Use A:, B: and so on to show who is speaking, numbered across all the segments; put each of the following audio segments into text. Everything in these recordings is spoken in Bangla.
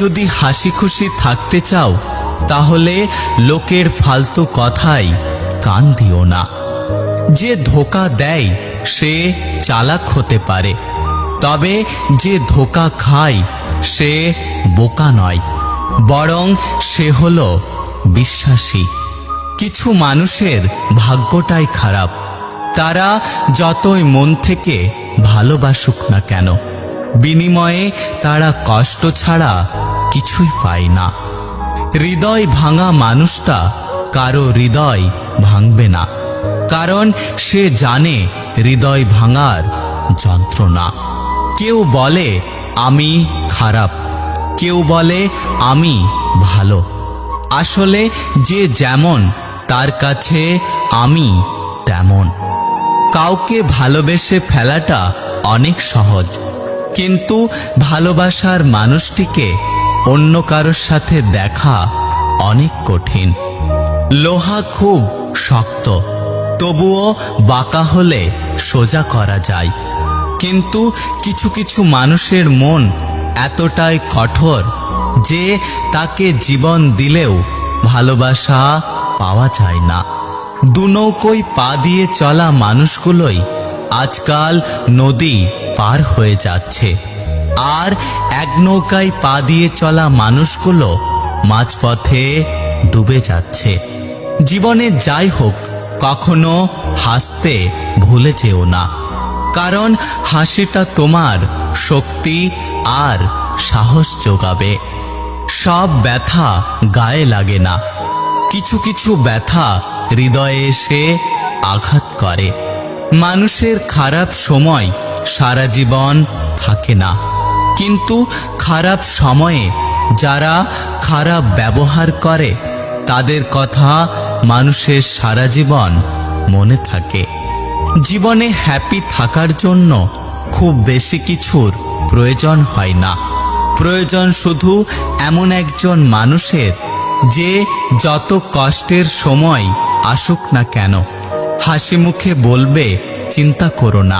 A: যদি হাসি খুশি থাকতে চাও তাহলে লোকের ফালতু কথায় কান দিও না। যে ধোঁকা দেয় সে চালাক হতে পারে, তবে যে ধোঁকা খায় সে বোকা নয়, বরং সে হলো বিশ্বাসী। কিছু মানুষের ভাগ্যটাই খারাপ, তারা যতই মন থেকে ভালোবাসুক না কেন, বিনিময়ে তারা কষ্ট ছাড়া কিছুই পায় না। হৃদয় ভাঙা মানুষটা কারো হৃদয় ভাঙবে না, কারণ সে জানে হৃদয় ভাঙার যন্ত্রণা। কেউ বলে আমি খারাপ, কেউ বলে আমি ভালো। আসলে যে যেমন তার কাছে আমি তেমন। কাউকে ভালোবেসে ফেলাটা অনেক সহজ, কিন্তু ভালোবাসার মানুষটিকে অন্য কারোর সাথে দেখা অনেক কঠিন। লোহা খুব শক্ত, তবুও বাঁকা হলে সোজা করা যায়, কিন্তু কিছু কিছু মানুষের মন এতটাই কঠোর যে তাকে জীবন দিলেও ভালোবাসা পাওয়া যায় না। দুনৌকোয় পা দিয়ে চলা মানুষগুলোই আজকাল নদী পার হয়ে যাচ্ছে, আর এক নৌকায় পা দিয়ে চলা মানুষগুলো মাঝপথে ডুবে যাচ্ছে। জীবনে যাই হোক, কখনো হাসতে ভুলে যেও না, কারণ হাসিটা তোমার শক্তি আর সাহস যোগাবে। সব ব্যথা গায়ে লাগে না, কিছু কিছু ব্যথা হৃদয়ে এসে আঘাত করে। মানুষের খারাপ সময় সারা জীবন থাকে না, কিন্তু খারাপ সময়ে যারা খারাপ ব্যবহার করে তাদের কথা মানুষের সারা জীবন মনে থাকে। জীবনে হ্যাপি থাকার জন্য খুব বেশি কিছুর প্রয়োজন হয় না, প্রয়োজন শুধু এমন একজন মানুষের যে যত কষ্টের সময় আসুক না কেন হাসি মুখে বলবে চিন্তা করো না,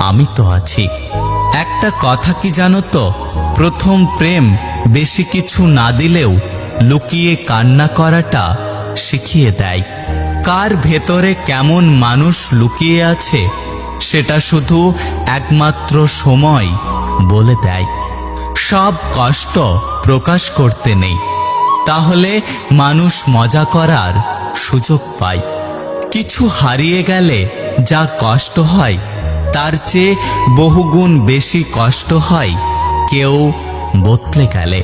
A: আমি তো আছি। একটা কথা কি জানো তো, প্রথম প্রেম বেশি কিছু না দিলেও লুকিয়ে কান্না করাটা শিখিয়ে দেয়। কার ভেতরে কেমন মানুষ লুকিয়ে আছে সেটা শুধু একমাত্র সময় বলে দেয়। সব কষ্ট প্রকাশ করতে নেই, তাহলে মানুষ মজা করার সুযোগ পায়। কিছু হারিয়ে গেলে যা কষ্ট হয় তার চেয়ে বহুগুণ বেশি কষ্ট হয় কেউ বদলে গেলে।